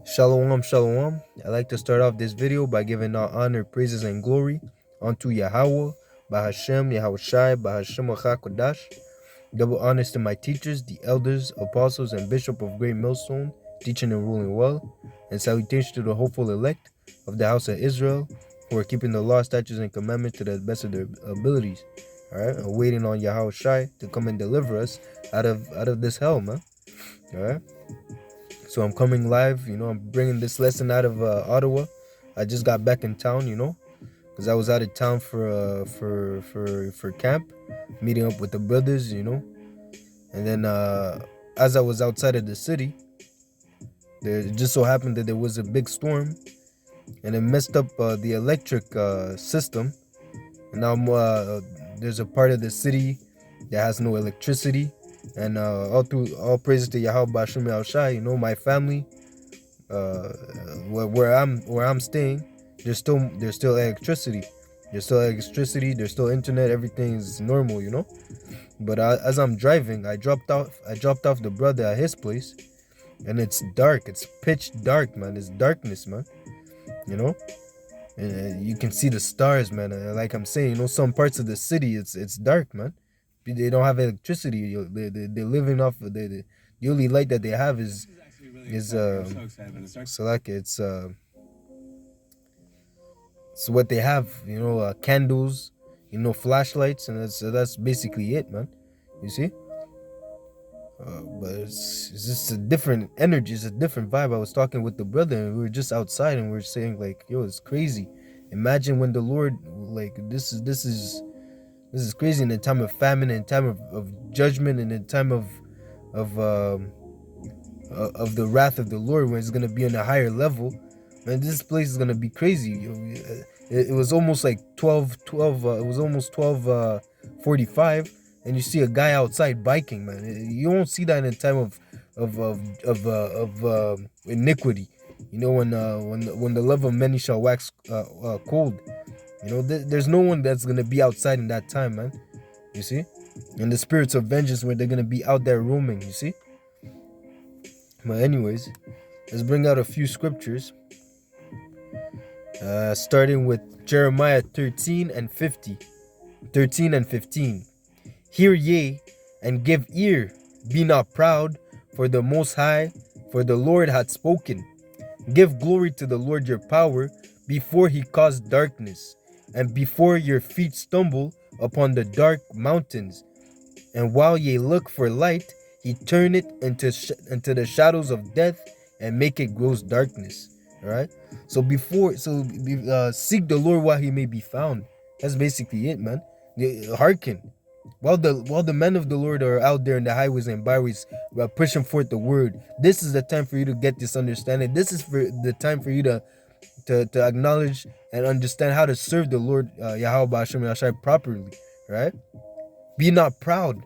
Shalom, shalom. I'd like to start off this video by giving all honor, praises, and glory unto Yahweh, Bahashem, Yahushai, Bahashem HaKodash. Double honors to my teachers, the elders, apostles, and bishop of Great Millstone, teaching and ruling well. And salutation to the hopeful elect of the house of Israel, who are keeping the law, statutes, and commandments to the best of their abilities. All right, and waiting on Yahushai to come and deliver us out of this hell, man. All right. So I'm coming live, I'm bringing this lesson out of Ottawa. I just got back in town, because I was out of town for camp, meeting up with the brothers, and then as I was outside of the city, it just so happened that there was a big storm, and it messed up the electric system. And now there's a part of the city that has no electricity, and all praises to Yahweh Bashim Yahushai. My family, where I'm staying, there's still electricity. There's still internet. Everything's normal, But as I'm driving, I dropped off the brother at his place, and it's dark. It's pitch dark, man. It's darkness, man. And you can see the stars, man. Like I'm saying, some parts of the city, it's dark, man. They don't have electricity. They're living off the only light that they have is so like it's what they have, candles, flashlights, and that's basically it, man. You see. But it's just a different energy. It's a different vibe. I was talking with the brother, and we were just outside, and we were saying like, "Yo, it's crazy. Imagine when the Lord, like, this is crazy in a time of famine, in time of judgment, and in time of the wrath of the Lord, when it's gonna be on a higher level. Man, this place is gonna be crazy. It was almost like 12. It was almost 12:45, and you see a guy outside biking, man. You won't see that in a time of iniquity. When the love of many shall wax cold. There's no one that's gonna be outside in that time, man. You see, and the spirits of vengeance, where they're gonna be out there roaming. You see. But anyways, let's bring out a few scriptures. Starting with Jeremiah 13 and 15. Hear ye, and give ear, be not proud, for the Most High, for the Lord hath spoken. Give glory to the Lord your power, before he caused darkness, and before your feet stumble upon the dark mountains. And while ye look for light, he turn it into the shadows of death, and make it gross darkness. All right. So seek the Lord while he may be found. That's basically it, man. Hearken. While the men of the Lord are out there in the highways and byways pushing forth the word, this is the time for you to get this understanding. This is the time for you to acknowledge and understand how to serve the Lord Yahweh Bashim Yashai properly. Right? Be not proud,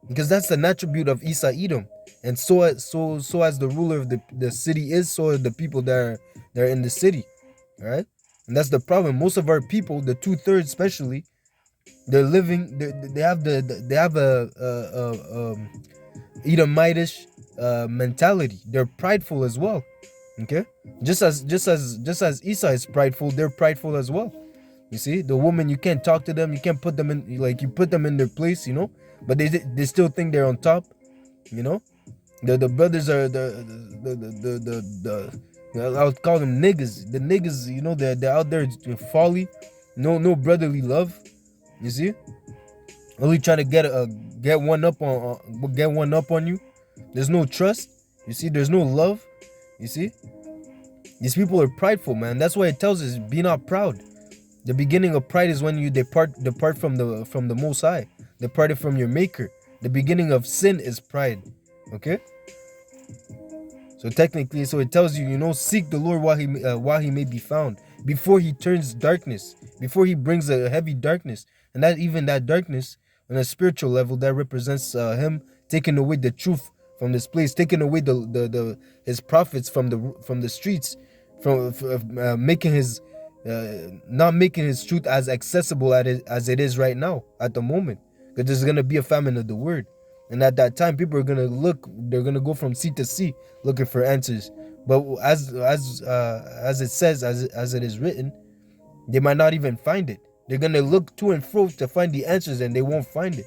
because that's an attribute of Esau Edom. And so as the ruler of the city is, so are the people that are in the city. All right. And that's the problem. Most of our people, the 2/3 especially, they're living. They have a Edomitish mentality. They're prideful as well. Okay. Just as Esau is prideful, they're prideful as well. You see, the woman, you can't talk to them. You can't put them in, like, you put them in their place. But they still think they're on top. The brothers are I would call them niggas. The niggas, they're out there to folly. No brotherly love. You see, only trying to get one up on you. There's no trust. You see, there's no love. You see, these people are prideful, man. That's why it tells us, be not proud. The beginning of pride is when you depart from the Most High, departed from your Maker. The beginning of sin is pride. Okay. So technically, it tells you, seek the Lord while he may be found, before he turns darkness, before he brings a heavy darkness, and that darkness on a spiritual level, that represents him taking away the truth from this place, taking away his prophets from the streets, from making his not making his truth as accessible as it is right now at the moment, because there's gonna be a famine of the word. And at that time, people are going to they're going to go from sea to sea looking for answers. But as it says, as it is written, they might not even find it. They're gonna look to and fro to find the answers, and they won't find it.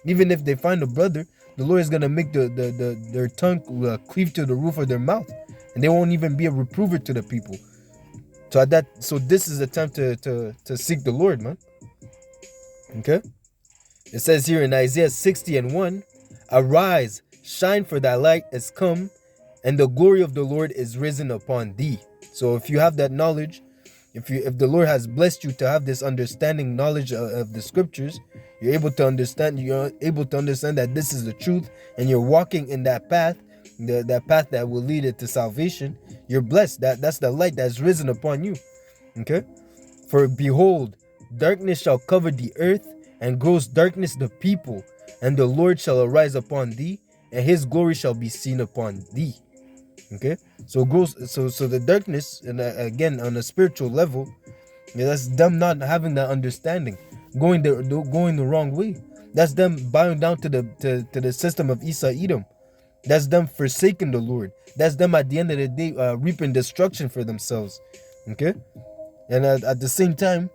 Even if they find a brother, the Lord is gonna make their tongue cleave to the roof of their mouth, and they won't even be a reprover to the people. So this is the time to seek the Lord, man. Okay. It says here in Isaiah 60:1, arise, shine, for thy light is come, and the glory of the Lord is risen upon thee. So if you have that knowledge, if the Lord has blessed you to have this understanding knowledge of the scriptures, you're able to understand that this is the truth, and you're walking in that path, that path that will lead it to salvation. You're blessed. That's the light that's risen upon you. Okay. For behold, darkness shall cover the earth, and gross darkness the people, and the Lord shall arise upon thee, and his glory shall be seen upon thee. Okay, so the darkness, and again on a spiritual level, that's them not having that understanding, going the wrong way. That's them bowing down to the system of Esau Edom. That's them forsaking the Lord. That's them at the end of the day reaping destruction for themselves. Okay, and at the same time,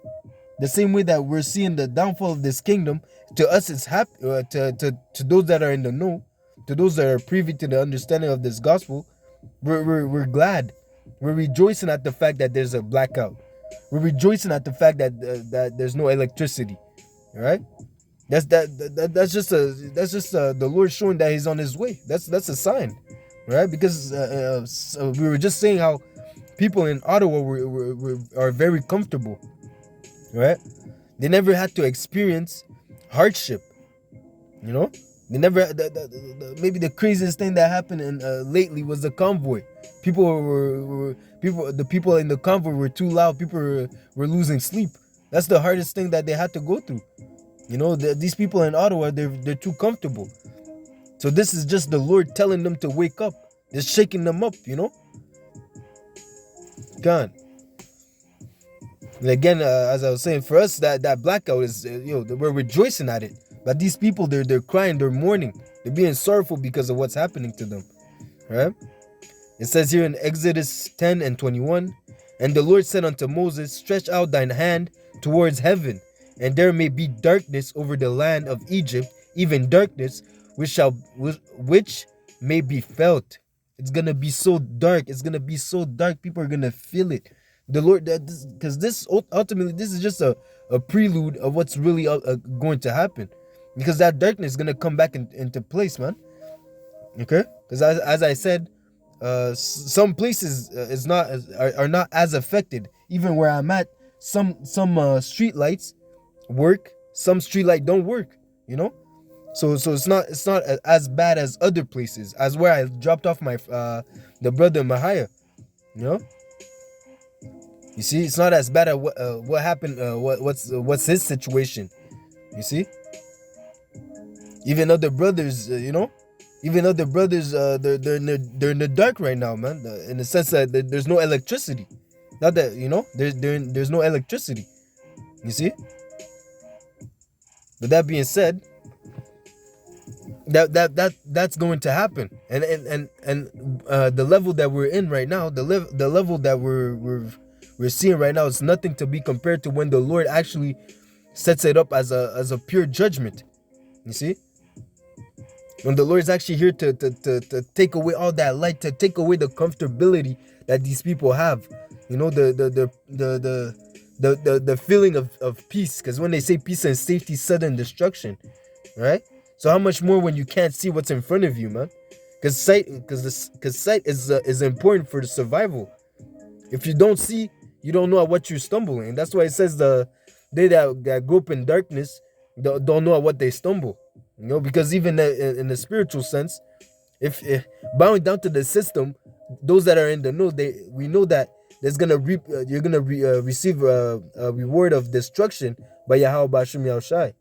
the same way that we're seeing the downfall of this kingdom, to us it's happy. To those that are in the know, to those that are privy to the understanding of this gospel, we're glad. We're rejoicing at the fact that there's a blackout. We're rejoicing at the fact that there's no electricity. All right, that's just the Lord showing that He's on His way. That's a sign, right? Because so we were just saying how people in Ottawa are very comfortable, right? They never had to experience hardship. You know, they never. Maybe the craziest thing that happened lately was the convoy. The people in the convoy were too loud. People were losing sleep. That's the hardest thing that they had to go through. You know, these people in Ottawa, they're too comfortable. So this is just the Lord telling them to wake up. Just shaking them up. You know. God. And again, as I was saying, for us, that blackout is, we're rejoicing at it. But these people, they're crying, they're mourning, they're being sorrowful because of what's happening to them, right? It says here in Exodus 10:21, and the Lord said unto Moses, stretch out thine hand towards heaven, and there may be darkness over the land of Egypt, even darkness which may be felt. It's gonna be so dark. It's gonna be so dark. People are gonna feel it. The Lord, because this ultimately, this is just a prelude of what's really going to happen, because that darkness is gonna come back into place, man. Okay, because as I said, some places are not as affected. Even where I'm at, some street lights work, some street light don't work. You know, so it's not as bad as other places, as where I dropped off my the brother Mahaya. You know. You see, it's not as bad as what happened. What's his situation? You see, even other brothers, even other brothers, they're in the dark right now, man. In the sense that there's no electricity. Not that there's no electricity. You see. But that being said, that's going to happen, and the level that we're in right now, the level that we're seeing right now is nothing to be compared to when the Lord actually sets it up as a pure judgment. You see, when the Lord is actually here to take away all that light, to take away the comfortability that these people have. You know, the feeling of peace, because when they say peace and safety, sudden destruction, right? So how much more when you can't see what's in front of you, man? Because sight is important for the survival. If you don't see, you don't know at what you're stumbling. That's why it says they that grope in darkness don't know at what they stumble. You know, because even in the spiritual sense, if bowing down to the system, those that are in the know, we know that you're gonna receive a reward of destruction by Yahweh Bashim Yahushai.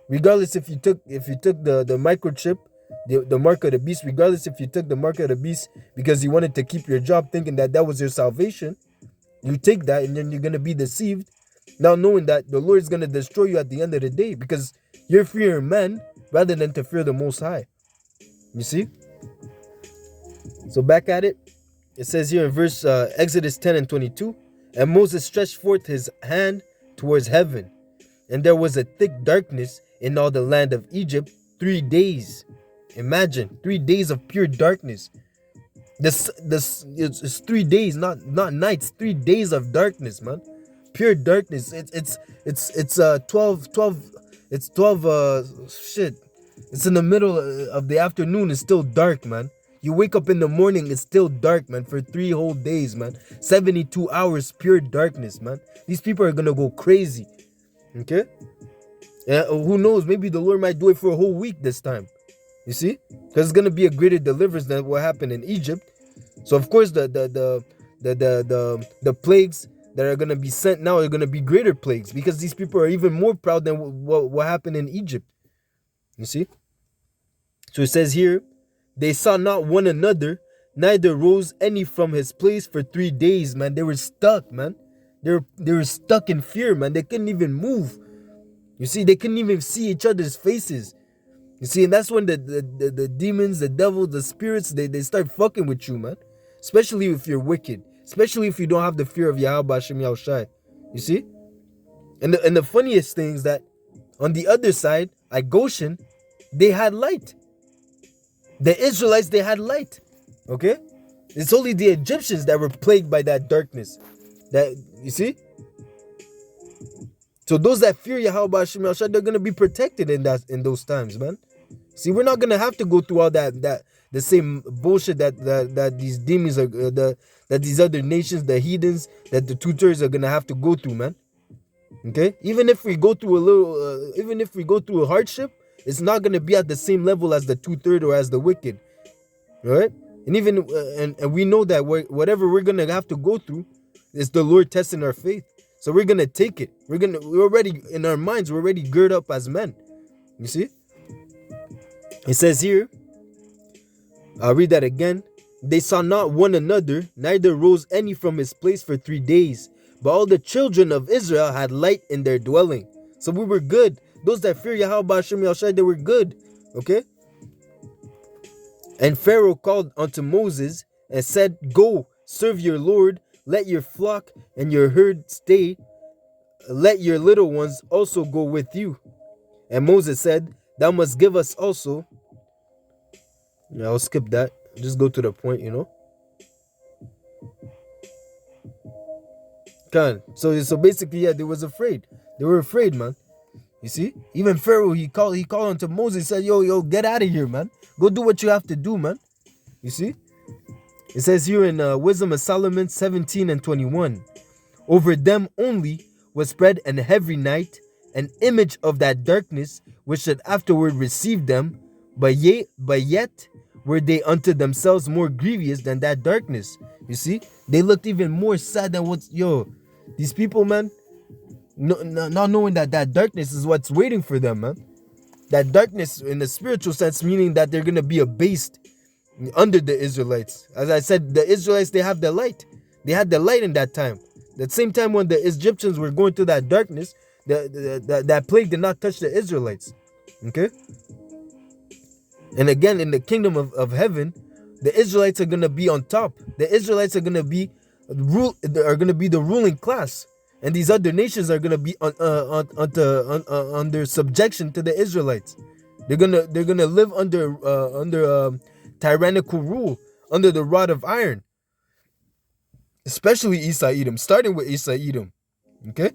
Regardless if you took the microchip, the mark of the beast, regardless if you took the mark of the beast because you wanted to keep your job, thinking that was your salvation, you take that and then you're gonna be deceived, now knowing that the Lord is gonna destroy you at the end of the day because you're fearing man rather than to fear the Most High. You see? So back at it. It says here in verse Exodus 10 and 22, and Moses stretched forth his hand towards heaven, and there was a thick darkness in all the land of Egypt 3 days. Imagine 3 days of pure darkness. This it's 3 days, not nights. 3 days of darkness, man. Pure darkness. It's 12. It's 12. Shit. It's in the middle of the afternoon. It's still dark, man. You wake up in the morning, it's still dark, man, for 3 whole days, man. 72 hours pure darkness, man. These people are gonna go crazy. Okay? Yeah, who knows? Maybe the Lord might do it for a whole week this time. You see? Because it's gonna be a greater deliverance than what happened in Egypt. So of course the plagues that are gonna be sent now are gonna be greater plagues, because these people are even more proud than what happened in Egypt. You see? So it says here, they saw not one another, neither rose any from his place for 3 days, man. They were stuck, man. They were stuck in fear, man. They couldn't even move. You see, they couldn't even see each other's faces. You see, and that's when the demons, the devil, the spirits, they start fucking with you, man. Especially if you're wicked. Especially if you don't have the fear of Yahweh Hashem Yahushai. You see? And the funniest thing is that on the other side, at Goshen, they had light. The Israelites, they had light. Okay? It's only the Egyptians that were plagued by that darkness. That, you see? So those that fear Yahweh Hashem Yahushai, they're going to be protected in those times, man. See, we're not going to have to go through all the same bullshit that these demons are, that these other nations, the heathens, that the two-thirds are going to have to go through, man. Okay? Even if we go through a hardship, it's not going to be at the same level as the two-thirds or as the wicked. All right? And even and we know that whatever we're going to have to go through is the Lord testing our faith. So we're going to take it. We're already in our minds, we're already girded up as men. You see? It says here, I'll read that again. They saw not one another, neither rose any from his place for 3 days. But all the children of Israel had light in their dwelling. So we were good. Those that fear Yahweh Hashem Yahushai, they were good. Okay? And Pharaoh called unto Moses and said, go, serve your Lord. Let your flock and your herd stay. Let your little ones also go with you. And Moses said, thou must give us also. Yeah, I'll skip that. Just go to the point, you know. So basically, yeah, they was afraid. They were afraid, man. You see? Even Pharaoh, he called unto Moses, said, yo, get out of here, man. Go do what you have to do, man. You see? It says here in Wisdom of Solomon 17 and 21, over them only was spread an heavy night, an image of that darkness, which should afterward receive them, but yet were they unto themselves more grievous than that darkness. You see? They looked even more sad than these people, man, not knowing that darkness is what's waiting for them, man. That darkness in the spiritual sense, meaning that they're going to be abased under the Israelites. As I said, the Israelites, they have the light. They had the light in that time. That same time when the Egyptians were going through that darkness, that plague did not touch the Israelites. Okay? And again, in the kingdom of heaven, the Israelites are going to be on top. The Israelites are going to be the ruling class. And these other nations are going to be under subjection to the Israelites. They're gonna live under tyrannical rule, under the rod of iron. Especially Esau Edom, starting with Esau Edom. Okay?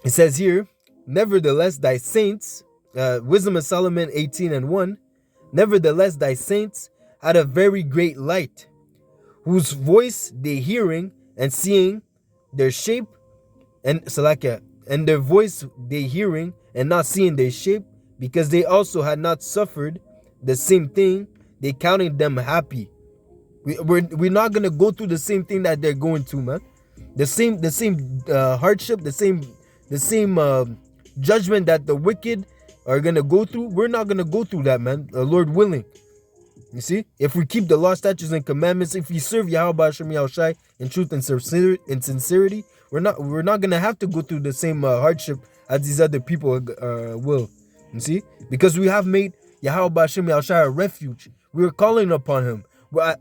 It says here, nevertheless thy saints, Wisdom of Solomon 18 and 1, nevertheless thy saints had a very great light, whose voice they hearing and seeing their shape, and their voice they hearing and not seeing their shape, because they also had not suffered the same thing, they counted them happy. We're not gonna go through the same thing that they're going through, man. The same hardship, the same judgment that the wicked are gonna go through. We're not gonna go through that, man. Lord willing. You see, if we keep the law, statutes, and commandments, if we serve Yahweh Hashem Yahushai in truth and sincerity, we're not gonna have to go through the same hardship as these other people will. You see, because we have made Yahweh Hashem Yahushai a refuge. We are calling upon Him.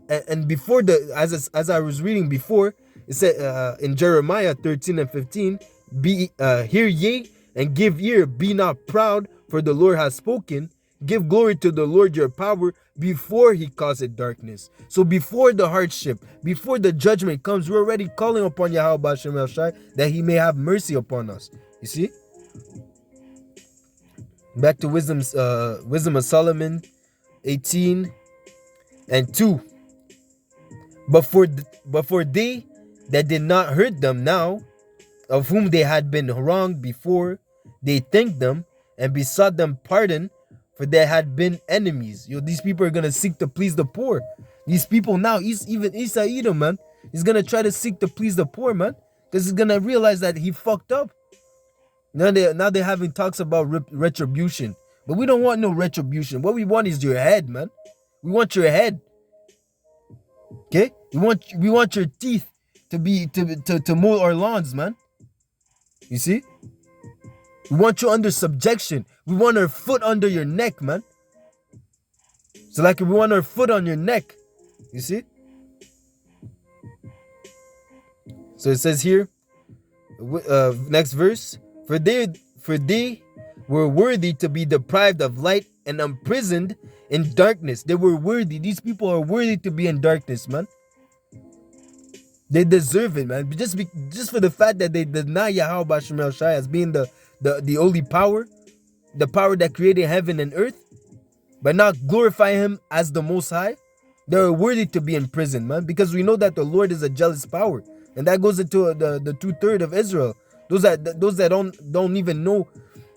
And before as I was reading before, it said in Jeremiah 13 and 15, be hear ye and give ear, be not proud, for the Lord has spoken. Give glory to the Lord your power before he causeth darkness. So before the hardship, before the judgment comes, we're already calling upon Yahweh Bashem El Shai that he may have mercy upon us. You see? Back to Wisdom of Solomon 18 and 2. But for they that did not hurt them now, of whom they had been wronged before, they thanked them and besought them pardon, for they had been enemies. These people are gonna seek to please the poor. These people now, even Esau Edom, man, he's gonna try to seek to please the poor, man, because he's gonna realize that he fucked up. Now they're having talks about retribution, but we don't want no retribution. What we want is your head, man. We want your head. Okay, we want your teeth to mow our lawns, man. You see? We want you under subjection. We want our foot under your neck, man. So like we want our foot on your neck. You see? So it says here, next verse, for they were worthy to be deprived of light and imprisoned in darkness. They were worthy. These people are worthy to be in darkness, man. They deserve it, man. Just for the fact that they deny Yahweh Bashem El Shai as being the only power, the power that created heaven and earth, but not glorify him as the Most High, they're worthy to be in prison, man. Because we know that the Lord is a jealous power, and that goes into the 2/3 of Israel. Those that don't even know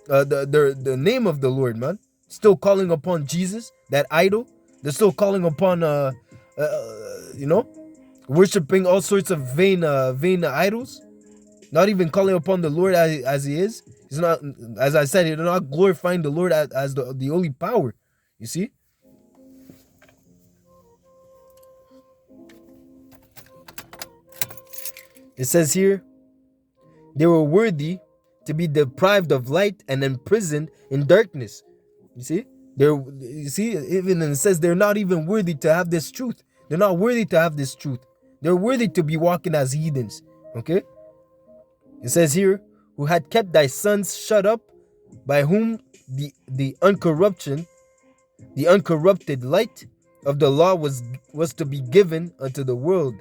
the name of the Lord, man. Still calling upon Jesus, that idol. They're still calling upon worshiping all sorts of vain idols, not even calling upon the Lord as he is. He's not, as I said, they're not glorifying the Lord as the only power. You see? It says here, they were worthy to be deprived of light and imprisoned in darkness. You see? Even it says they're not even worthy to have this truth. They're not worthy to have this truth. They're worthy to be walking as heathens. Okay? It says here, who had kept thy sons shut up, by whom the uncorrupted light of the law was to be given unto the world.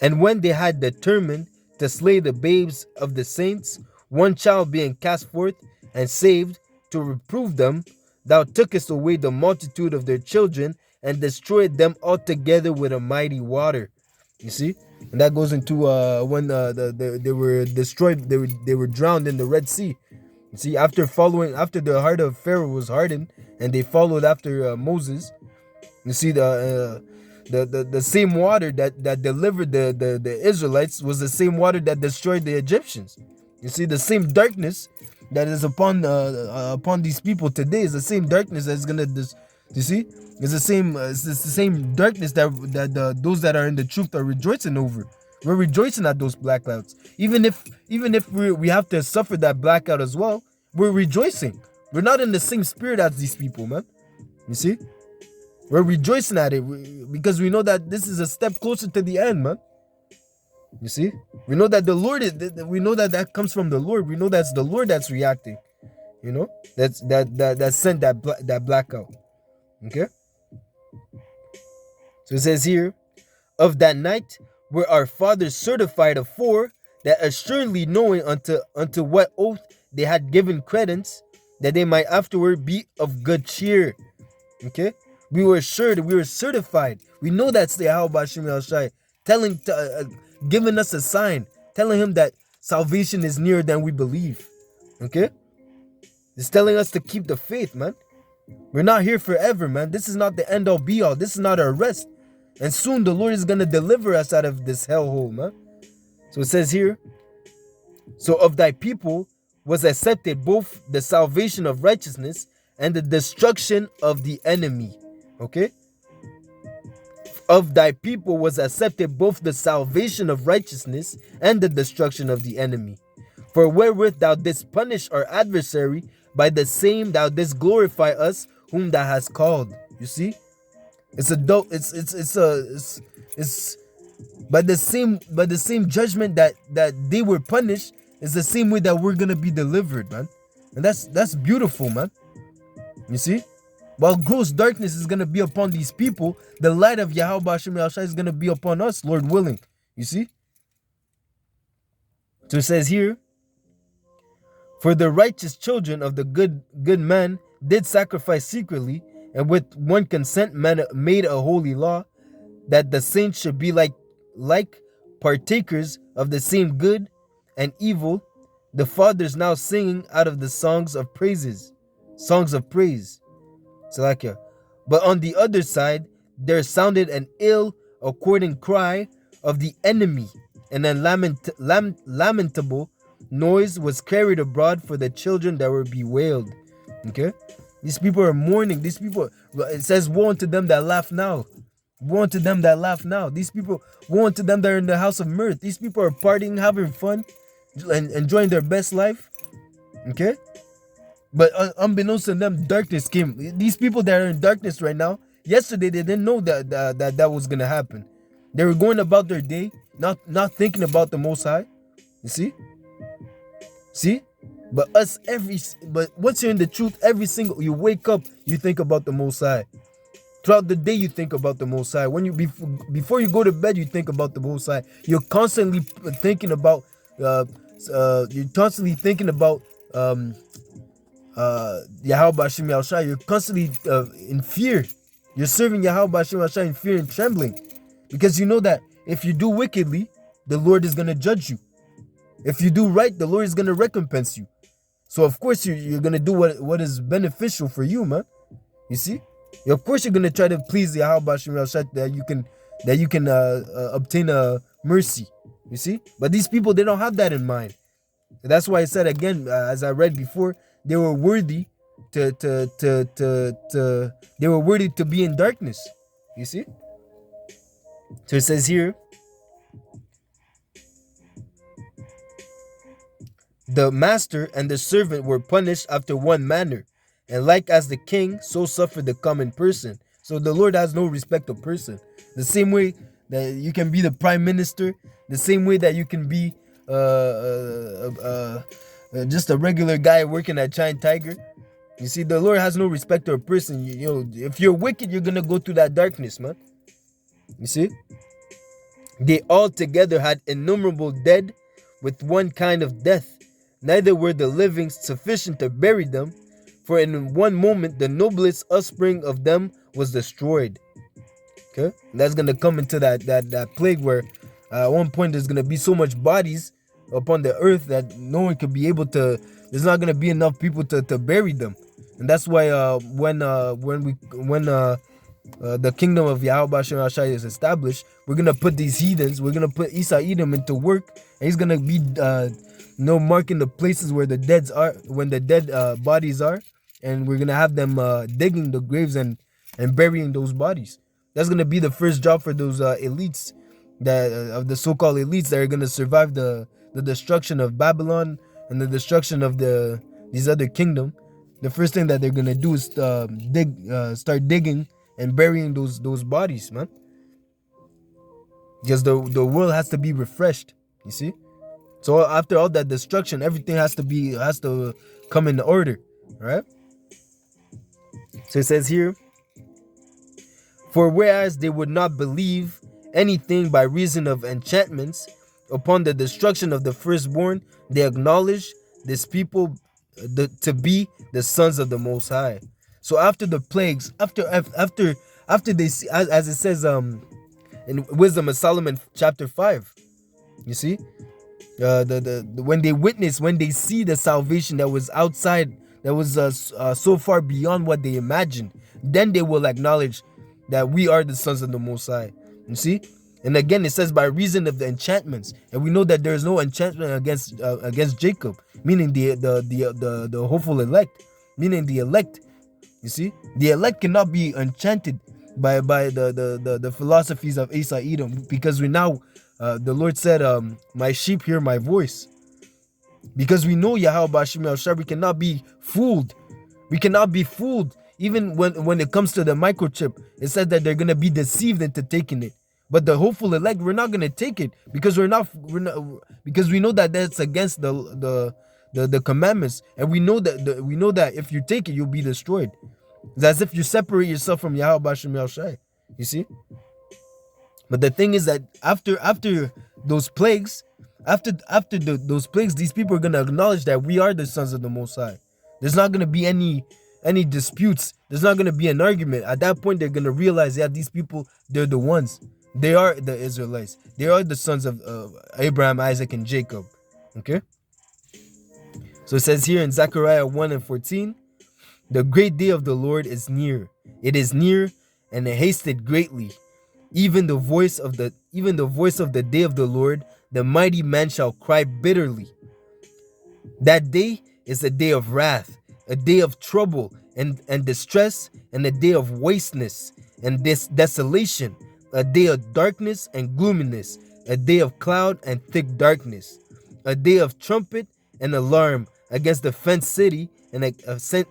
And when they had determined to slay the babes of the saints, one child being cast forth and saved, to reprove them, thou tookest away the multitude of their children and destroyed them altogether with a mighty water. You see? And that goes into when they were destroyed, they were drowned in the Red Sea. You see, after the heart of Pharaoh was hardened and they followed after Moses, you see the same water that delivered the Israelites was the same water that destroyed the Egyptians. You see, the same darkness that is upon these people today is the same darkness that's gonna you see, it's the same darkness that those that are in the truth are rejoicing over. We're rejoicing at those blackouts, even if we have to suffer that blackout as well. We're rejoicing. We're not in the same spirit as these people, man. You see, we're rejoicing at it because we know that this is a step closer to the end, man. You see, we know that the Lord is. We know that comes from the Lord. We know that's the Lord that's reacting. You know, that sent that blackout. Okay. So it says here, of that night were our fathers certified afore, that assuredly knowing unto what oath they had given credence, that they might afterward be of good cheer. Okay, we were assured, we were certified. We know that's the Yahweh Bashem El Shai giving us a sign, telling him that salvation is nearer than we believe. Okay, it's telling us to keep the faith, man. We're not here forever, man. This is not the end all be all. This is not our rest. And soon the Lord is going to deliver us out of this hellhole, man. So it says here, so of thy people was accepted both the salvation of righteousness and the destruction of the enemy. Okay? Of thy people was accepted both the salvation of righteousness and the destruction of the enemy. For wherewith thou didst punish our adversary, by the same thou didst glorify us whom thou hast called. You see? It's a dope. It's by the same judgment that they were punished. It's the same way that we're gonna be delivered, man. And that's beautiful, man. You see? While gross darkness is gonna be upon these people, the light of Yahweh Hashem Yahushua is gonna be upon us, Lord willing. You see? So it says here, for the righteous children of the good man did sacrifice secretly, and with one consent made a holy law, that the saints should be like partakers of the same good and evil. The fathers now singing out of the songs of praise. Salakia. But on the other side, there sounded an ill according cry of the enemy, and a lamentable noise was carried abroad for the children that were bewailed. Okay? These people are mourning. These people, it says, woe unto them that laugh now. Woe unto them that laugh now. These people, woe unto them that are in the house of mirth. These people are partying, having fun, and enjoying their best life. Okay? But unbeknownst to them, darkness came. These people that are in darkness right now, yesterday they didn't know that was gonna happen. They were going about their day, not thinking about the Most High. You see? But once you're in the truth, you wake up, you think about the Most High. Throughout the day, you think about the Most High. Before you go to bed, you think about the Most High. You're constantly thinking about Yahweh Hashem Yahushua. You're constantly in fear. You're serving Yahweh Hashem Yahushua in fear and trembling, because you know that if you do wickedly, the Lord is gonna judge you. If you do right, the Lord is gonna recompense you. So of course you're gonna do what is beneficial for you, man. You see, of course you're gonna try to please Yahweh Hashem Yahushua, that you can obtain a mercy. You see, but these people, they don't have that in mind. That's why I said again, as I read before, they were worthy they were worthy to be in darkness. You see? So it says here, the master and the servant were punished after one manner, and like as the king, so suffered the common person. So the Lord has no respect of person. The same way that you can be the prime minister, the same way that you can be just a regular guy working at Giant Tiger. You see, the Lord has no respect to a person. You know, if you're wicked, you're gonna go through that darkness, man. You see, they all together had innumerable dead with one kind of death. Neither were the living sufficient to bury them, for in one moment the noblest offspring of them was destroyed. Okay, that's gonna come into that plague where at one point there's gonna be so much bodies upon the earth that no one could be able to. There's not gonna be enough people to bury them, and that's why when the kingdom of Yahweh Hashem Yahushua is established, we're gonna put these heathens, we're gonna put Esau Edom into work, and he's gonna be marking the places where the dead bodies are, and we're gonna have them digging the graves and burying those bodies. That's gonna be the first job for those elites, of the so-called elites that are gonna survive the destruction of Babylon and the destruction of these other kingdom. The first thing that they're gonna do is start digging and burying those bodies, man. Because the world has to be refreshed, you see. So after all that destruction, everything has to come in order, right? So it says here, for whereas they would not believe anything by reason of enchantments, upon the destruction of the firstborn, they acknowledge this people to be the sons of the Most High. So after the plagues, after they see, as it says in Wisdom of Solomon chapter 5, you see, when they see the salvation that was outside, that was so far beyond what they imagined, then they will acknowledge that we are the sons of the Most High. You see. And again, it says by reason of the enchantments, and we know that there is no enchantment against Jacob, meaning the hopeful elect, meaning the elect. You see, the elect cannot be enchanted by the philosophies of Esau Edom, because we now the Lord said, "My sheep hear my voice." Because we know Yahweh Hashem Yahushua, we cannot be fooled. We cannot be fooled. even when it comes to the microchip, it said that they're gonna be deceived into taking it. But the hopeful elect, we're not gonna take it because because we know that that's against the commandments, and we know that if you take it, you'll be destroyed. It's as if you separate yourself from Yahweh Bashem Yahushai. You see? But the thing is that after those plagues, those plagues, these people are gonna acknowledge that we are the sons of the Most High. There's not gonna be any disputes. There's not gonna be an argument. At that point, they're gonna realize, yeah, these people, they're the ones. They are the Israelites. They are the sons of Abraham, Isaac, and Jacob. Okay. So it says here in Zechariah 1:14, the great day of the Lord is near. It is near, and it hasted greatly. Even the voice of the day of the Lord, the mighty man shall cry bitterly. That day is a day of wrath, a day of trouble and distress, and a day of wasteness and desolation, a day of darkness and gloominess, a day of cloud and thick darkness, a day of trumpet and alarm against the fenced city and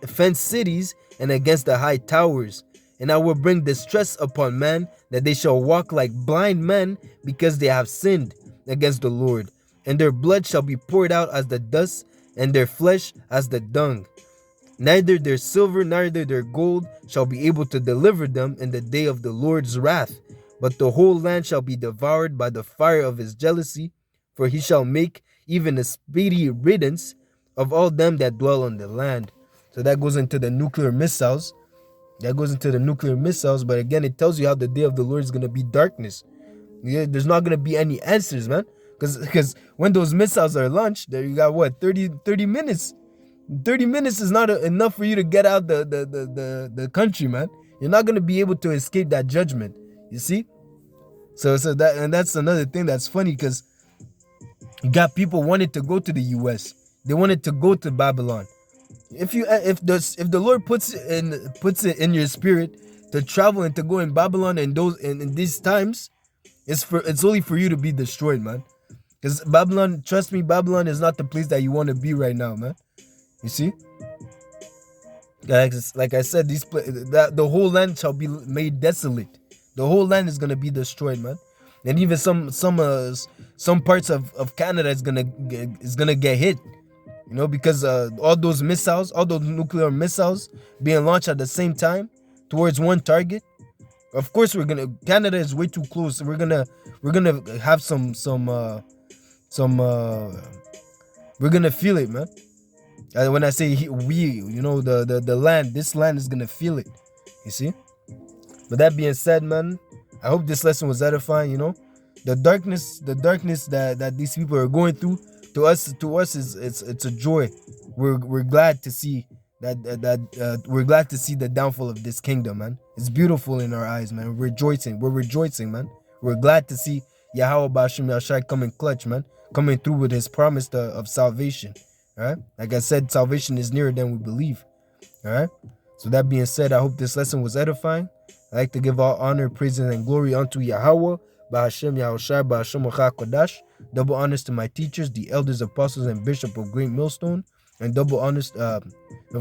fenced cities and against the high towers. And I will bring distress upon man, that they shall walk like blind men, because they have sinned against the Lord. And their blood shall be poured out as the dust, and their flesh as the dung. Neither their silver, neither their gold shall be able to deliver them in the day of the Lord's wrath. But the whole land shall be devoured by the fire of his jealousy, for he shall make even a speedy riddance of all them that dwell on the land. So that goes into the nuclear missiles. But again, it tells you how the day of the Lord is going to be darkness. Yeah, there's not going to be any answers, man. Because when those missiles are launched, there you got what, 30 minutes. 30 minutes is not enough for you to get out the country, man. You're not going to be able to escape that judgment. You see? So that's another thing that's funny, because you got people wanting to go to the US. They wanted to go to Babylon. If the Lord puts it in your spirit to travel and to go in Babylon in these times, it's only for you to be destroyed, man. Because Babylon, trust me, Babylon is not the place that you want to be right now, man. You see? Like I said, the whole land shall be made desolate. The whole land is gonna be destroyed, man. And even some parts of Canada is gonna get hit. You know, because all those nuclear missiles being launched at the same time towards one target. Of course, Canada is way too close. We're gonna have we're gonna feel it, man. When I say we, you know, the land, this land is gonna feel it. You see? But that being said, man, I hope this lesson was edifying. You know, the darkness that these people are going through, to us it's a joy. We're glad to see we're glad to see the downfall of this kingdom, man. It's beautiful in our eyes, man. We're rejoicing, man. We're glad to see Yahweh Bashem Yashai coming clutch, man, coming through with his promise of salvation. All right, like I said, salvation is nearer than we believe. All right. So that being said, I hope this lesson was edifying. I like to give all honor, praises, and glory unto Yahweh, Bahashem Yahushai, Bahashem Kodash. Double honors to my teachers, the elders, apostles, and bishop of Great Millstone, and double honors of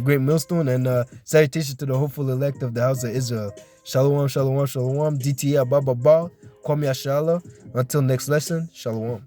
Great Millstone, and salutation to the hopeful elect of the house of Israel. Shalom, shalom, shalom. DTA Baba Ba, Kwame Ashala. Until next lesson, shalom.